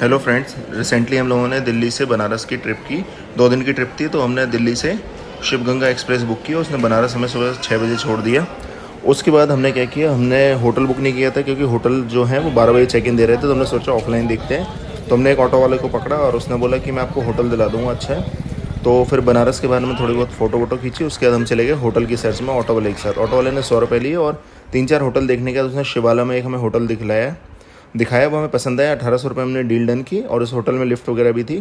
Hello friends, recently हम लोगों ने दिल्ली से बनारस की ट्रिप की। 2 दिन की ट्रिप थी, तो हमने दिल्ली से शिव गंगा एक्सप्रेस बुक की। उसने बनारस हमें सुबह 6 बजे छोड़ दिया। उसके बाद हमने क्या किया, हमने होटल बुक नहीं किया था क्योंकि होटल जो है वो 12 बजे चेक इन दे रहे थे। तो हमने सोचा ऑफलाइन देखते हैं। तो हमने एक ऑटो वाले को पकड़ा और उसने बोला कि मैं आपको होटल दिला दूँगा अच्छा है। तो फिर बनारस के बारे में थोड़ी बहुत फ़ोटो वोटो खींची। उसके बाद हम चले गए होटल की सर्च में ऑटो वाले के साथ। ऑटो वाले ने 100 रुपये लिए और 3-4 होटल देखने के बाद उसने शिवाला में एक हमें होटल दिखाया। वो हमें पसंद आया। 1800 रुपये हमने डील डन की और उस होटल में लिफ्ट वगैरह भी थी।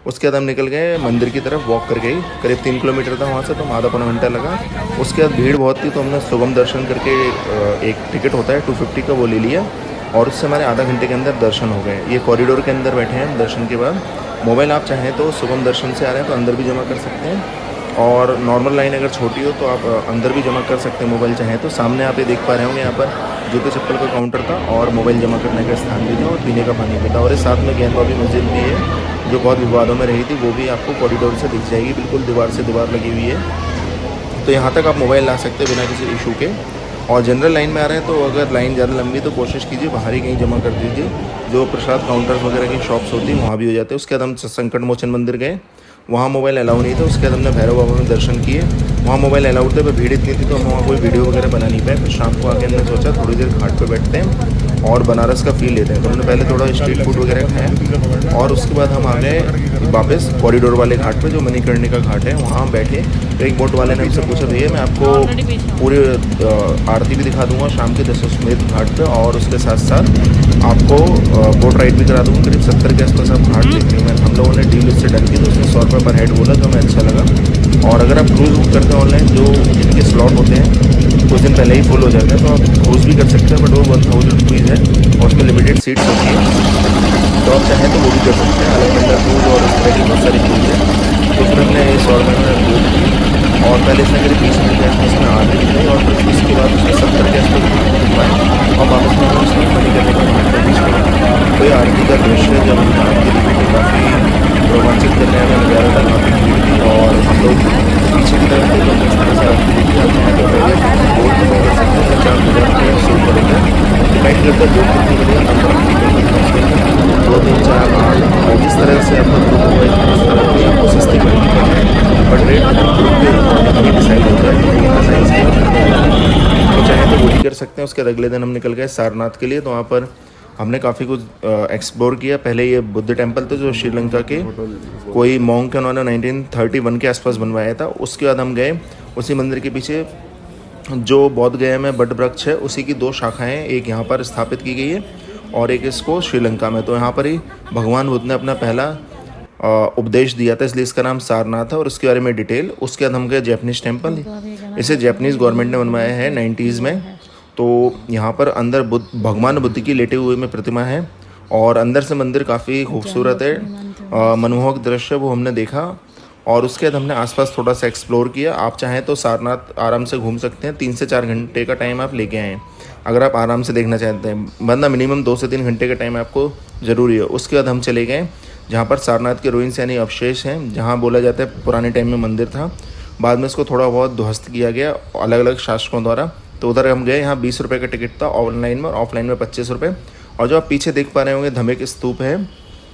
उसके बाद हम निकल गए मंदिर की तरफ वॉक करके ही। करीब 3 किलोमीटर था वहाँ से, तो आधा पौना घंटा लगा। उसके बाद भीड़ बहुत थी, तो हमने सुगम दर्शन करके एक टिकट होता है 250 का, वो ले लिया और उससे हमारे आधा घंटे के अंदर दर्शन हो गए। ये कॉरिडोर के अंदर बैठे हैं दर्शन के बाद। मोबाइल आप चाहें तो सुगम दर्शन से आ रहे हैं तो अंदर भी जमा कर सकते हैं, और नॉर्मल लाइन अगर छोटी हो तो आप अंदर भी जमा कर सकते हैं मोबाइल चाहें तो। सामने आप ये देख पा रहे होंगे, यहाँ पर जूते चप्पल का काउंटर था और मोबाइल जमा करने का स्थान भी था और पीने का पानी भी था। और इस साथ में गेंदबाबी मस्जिद भी है जो बहुत विवादों में रही थी, वो भी आपको कॉरिडोर से दिख जाएगी। बिल्कुल दीवार से दीवार लगी हुई है, तो यहाँ तक आप मोबाइल ला सकते हैं बिना किसी इशू के। और जनरल लाइन में आ रहे हैं तो अगर लाइन ज़्यादा लंबी तो कोशिश कीजिए बाहर ही कहीं जमा कर दीजिए। जो प्रसाद काउंटर्स वगैरह की शॉप्स होती हैं वहाँ भी हो जाते हैं। उसके बाद हम संकट मोचन मंदिर गए, वहाँ मोबाइल अलाउ नहीं था। उसके बाद हमने भैरव बाबा में दर्शन किए, वहाँ मोबाइल अलाउड थे पर भीड़ इतनी थी तो हम वहाँ कोई वीडियो वगैरह बना नहीं पाए। फिर शाम को आके हमने सोचा थोड़ी देर घाट पे बैठते हैं और बनारस का फील लेते हैं। तो हमने पहले थोड़ा स्ट्रीट फूड वगैरह खाया और उसके बाद हम आ गए वापस कॉरिडोर वाले घाट पे जो मणिकर्णिका घाट है। वहाँ हम बैठे, तो एक बोट वाले ने हमसे पूछा भैया मैं आपको पूरे आरती भी दिखा दूँगा शाम के दशाश्वमेध घाट पे, और उसके साथ साथ आपको बोट राइड भी करा दूँगा। करीब 70 के आसपास आप घाट देख रहे हैं। हम लोगों ने डील उससे डन की, तो उसने 100 रुपये पर हेड बोला, तो हमें अच्छा लगा। और अगर आप क्रूज़ बुक करते हैं ऑनलाइन, जो इनके स्लॉट होते हैं कुछ दिन पहले ही फुल हो जाते हैं, तो आप क्रूज़ भी कर सकते हैं, बट वो 1000 रुपीज़ है और उसमें लिमिटेड सीट्स होती हैं। तो आप चाहें तो वो भी कर सकते हैं। अलकनंदा क्रूज़ और इस तरह की बहुत सारी क्रूज़ है। तो फिर हमने 100 रुपये में बुक की और पहले इसने करीब 20 मिनट के आसपास में आधी दिखाई और फिर इसके बाद उसने 70 के आसपास दिखाई और वापस में हमें उसने मनी करने का घाट पे भी छोड़ा। तो ये आरती का दृश्य जब हम घाट के दिखे तो काफ़ी रोमांचित करने वाला नज़ारा था। काफ़ी भीड़ थी और हम लोग पीछे की तरफ थे, तो इस तरह से आरती देखी जाती है। तो पहले बोर्ड बुकिंग कर सकते हैं, 50,000 रुपये शुरू पड़ेगा। डिपेंड करता है बोर्ड कितनी बढ़िया नंबर ऑफ पीपल का उसके अंदर 2, 3, 4, 8 और इस तरह से आपका ग्रुप होगा, इस तरह की आपको सस्ती पड़ेगी। बट रेट ग्रुप के अकॉर्डिंग ही डिसाइड होता है कि कितना साइज़ की और कितने का। तो चाहे तो वो भी कर सकते हैं। उसके अगले दिन हम निकल गए सारनाथ के लिए। तो वहाँ पर हमने काफ़ी कुछ एक्सप्लोर किया। पहले ये बुद्ध टेम्पल थे जो श्रीलंका के कोई मॉन्क उन्होंने 1931 के आसपास बनवाया था। उसके बाद हम गए उसी मंदिर के पीछे जो बौद्ध गया में बट वृक्ष है, उसी की 2 शाखाएं, एक यहाँ पर स्थापित की गई है और एक इसको श्रीलंका में। तो यहाँ पर ही भगवान बुद्ध ने अपना पहला उपदेश दिया था, इसलिए इसका नाम सारनाथ है। और उसके बारे में डिटेल उसके बाद हम गए जैपनीज़ टेम्पल। इसे जैपनीज़ गवर्नमेंट ने बनवाया है 90s में। तो यहाँ पर अंदर भगवान बुद्ध की लेटे हुए में प्रतिमा है और अंदर से मंदिर काफ़ी खूबसूरत है, मनमोहक दृश्य वो हमने देखा। और उसके बाद हमने आसपास थोड़ा सा एक्सप्लोर किया। आप चाहें तो सारनाथ आराम से घूम सकते हैं, 3 से 4 घंटे का टाइम आप लेके आएँ अगर आप आराम से देखना चाहते हैं, वरना मिनिमम 2 से 3 घंटे का टाइम आपको ज़रूरी है। उसके बाद हम चले गए जहाँ पर सारनाथ के रुइंस यानी अवशेष हैं, जहाँ बोला जाता है पुराने टाइम में मंदिर था, बाद में इसको थोड़ा बहुत ध्वस्त किया गया अलग अलग शासकों द्वारा। तो उधर हम गए, यहाँ 20 रुपये का टिकट था ऑनलाइन में और ऑफलाइन में 25 रुपये। और जो आप पीछे देख पा रहे होंगे धमेक स्तूप है,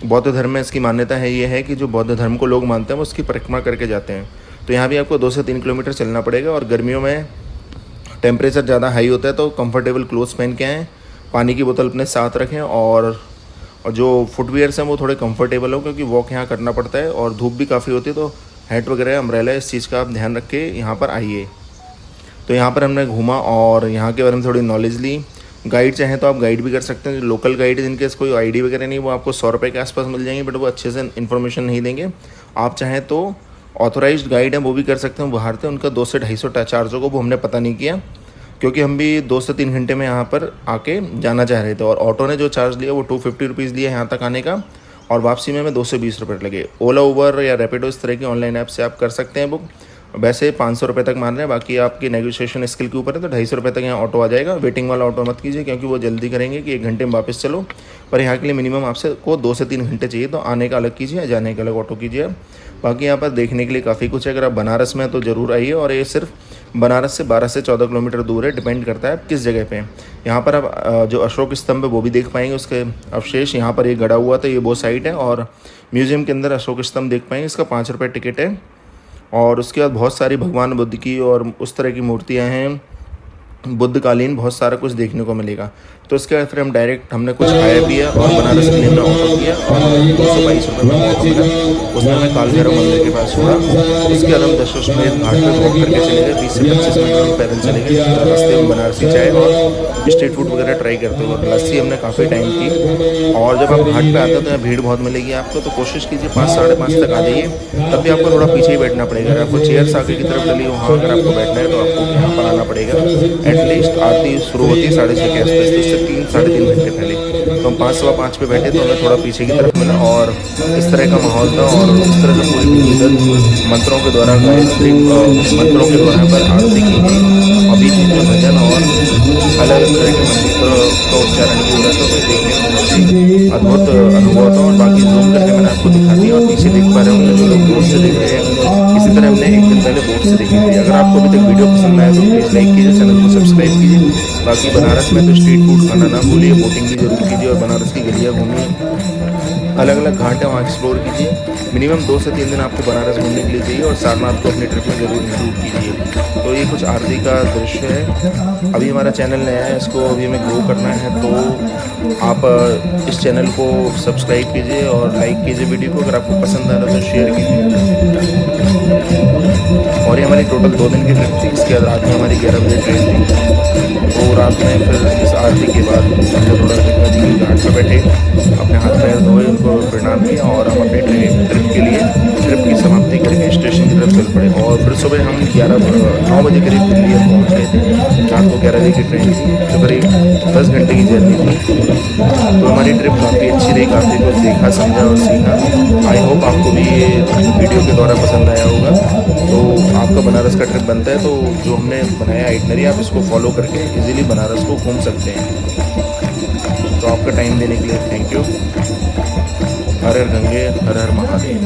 बौद्ध धर्म में इसकी मान्यता है ये है कि जो बौद्ध धर्म को लोग मानते हैं वो उसकी परिक्रमा करके जाते हैं। तो यहाँ भी आपको 2 से 3 किलोमीटर चलना पड़ेगा। और गर्मियों में टेम्परेचर ज़्यादा हाई होता है तो कंफर्टेबल क्लोथ्स पहन के आएँ, पानी की बोतल अपने साथ रखें और जो फुटवियर्स हैं वो थोड़े कंफर्टेबल हो, क्योंकि वॉक यहाँ करना पड़ता है और धूप भी काफ़ी होती है। तो हैट वगैरह अम्ब्रेला इस चीज़ का आप ध्यान रख के यहाँ पर आइए। तो यहाँ पर हमने घूमा और यहाँ के बारे में थोड़ी नॉलेज ली। गाइड चाहें तो आप गाइड भी कर सकते हैं। लोकल गाइड जिनके कोई आईडी वगैरह नहीं, वो आपको 100 रुपये के आसपास मिल जाएंगे, बट वो अच्छे से इन्फॉर्मेशन नहीं देंगे। आप चाहें तो ऑथोराइज्ड गाइड हैं वो भी कर सकते हैं बाहर से, उनका 200 से 250 चार्ज होगा, वो हमने पता नहीं किया क्योंकि हम भी 2 से 3 घंटे में यहाँ पर आके जाना चाह रहे थे। और ऑटो ने जो चार्ज लिया वो 250 रुपीज़ लिया यहाँ तक आने का, और वापसी में हमें 220 रुपये लगे। ओला, उबर या रैपिडो इस तरह की ऑनलाइन ऐप से आप कर सकते हैं बुक। वैसे 500 रुपये तक मान रहे हैं, बाकी आपकी नेगोशिएशन स्किल के ऊपर है। तो 250 रुपये तक यहाँ ऑटो आ जाएगा। वेटिंग वाला ऑटो मत कीजिए क्योंकि वो जल्दी करेंगे कि 1 घंटे में वापस चलो, पर यहाँ के लिए मिनिमम आपसे को 2 से 3 घंटे चाहिए। तो आने का अलग कीजिए, जाने का अलग ऑटो कीजिए। बाकी यहाँ पर देखने के लिए काफ़ी कुछ है। अगर आप बनारस में तो ज़रूर आइए। और ये सिर्फ बनारस से 12 से 14 किलोमीटर दूर है, डिपेंड करता है आप किस जगह पे हैं। यहाँ पर आप जो अशोक स्तंभ है वो भी देख पाएंगे, उसके अवशेष यहाँ पर ये गड़ा हुआ था, ये वो साइट है। और म्यूज़ियम के अंदर अशोक स्तंभ देख पाएंगे, इसका 5 रुपये टिकट है। और उसके बाद बहुत सारी भगवान बुद्ध की और उस तरह की मूर्तियाँ हैं, बुद्धकालीन बहुत सारा कुछ देखने को मिलेगा। तो इसके बाद फिर हम डायरेक्ट हमने कुछ खाया पिया और बनारस के लिए हमने ऑटो किया और 222 रुपये में ऑटो मिला, उसमें हमें कालभैरव मंदिर के पास छोड़ा। उसके बाद हम दशाश्वमेध घाट पे वॉक करके चले गए, 20 से 25 मिनट हम पैदल चले गए। रास्ते में बनारसी चाय और स्ट्रीट फूड वगैरह ट्राई करते हुए लस्सी हमने काफ़ी टाइम की। और जब आप घाट पे आते हो तो यहाँ भीड़ बहुत मिलेगी आपको, तो कोशिश कीजिए 5 साढ़े 5 तक आ जाइए, तब भी आपको थोड़ा पीछे ही बैठना पड़ेगा। अगर आपको चेयर्स आगे की तरफ डली वहाँ अगर आपको बैठना है तो आपको यहाँ पर आना पड़ेगा। एटलीस्ट आरती शुरू होती है 6:30 के आसपास, तो उससे 3 साढ़े 3 घंटे पहले। तो हम 5 सवा 5 पे बैठे तो हमें थोड़ा पीछे की तरफ मिला और इस तरह का माहौल था। और इस तरह से पूरी इधर मंत्रों के द्वारा गायत्री मंत्रों के द्वारा पर आरती की गई। अभी जो भजन और अलग अलग तरह के मंत्र का उच्चारण किया जाता है, तो देखने में बहुत ही अद्भुत अनुभव था। और बाकी जूम करके मैंने आपको दिखा दिया और पीछे देख पा रहे होंगे जो लोग बोर्ड से देख रहे हैं। इसी तरह हमने एक दिन पहले बोर्ड से देखी थी। अगर आपको अभी तक वीडियो पसंद आए तो प्लीज़ लाइक कीजिए, चैनल को सब्सक्राइब कीजिए। बाकी बनारस में तो स्ट्रीट फूड खाना ना भूलिए, बोटिंग भी जरूर कीजिए और बनारस की गलियाँ घूमिए, अलग अलग घाट है वहाँ एक्सप्लोर कीजिए। मिनिमम 2 से 3 दिन आपको बनारस घूमने के लिए चाहिए और सारनाथ को अपनी ट्रिप में ज़रूर इंक्लूड कीजिए। तो ये कुछ आरती का दृश्य है। अभी हमारा चैनल नया है, इसको अभी हमें ग्रो करना है, तो आप इस चैनल को सब्सक्राइब कीजिए और लाइक कीजिए वीडियो को। अगर आपको पसंद आ रहा तो शेयर कीजिए। और ये हमारी टोटल 2 दिन की ट्रिप थी। इसके बाद रात में हमारी 11 बजे ट्रेन थी। तो रात में फिर इस आरती के बाद हमने थोड़ा गंगा जी के घाट पर बैठे, अपने हाथ पैर धोए, उनको प्रणाम किया और हम अपनी ट्रिप के लिए ट्रिप की समाप्ति करके स्टेशन की तरफ चल पड़े। और फिर सुबह हम 9 बजे करीब दिल्ली पहुँच गए थे। रात को 11 बजे की ट्रेन थी, तो करीब 10 घंटे की जर्नी थी। तो हमारी ट्रिप काफ़ी अच्छी रही, काफ़ी कुछ देखा, समझा और सीखा। आई होप आपको भी ये वीडियो के द्वारा पसंद आया होगा। तो आपका बनारस का ट्रिप बनता है तो जो हमने बनाया आइटनरी, आप इसको फॉलो करके इजीली बनारस को घूम सकते हैं। तो आपका टाइम देने के लिए thank you. Her her Gange, her her Mahadev.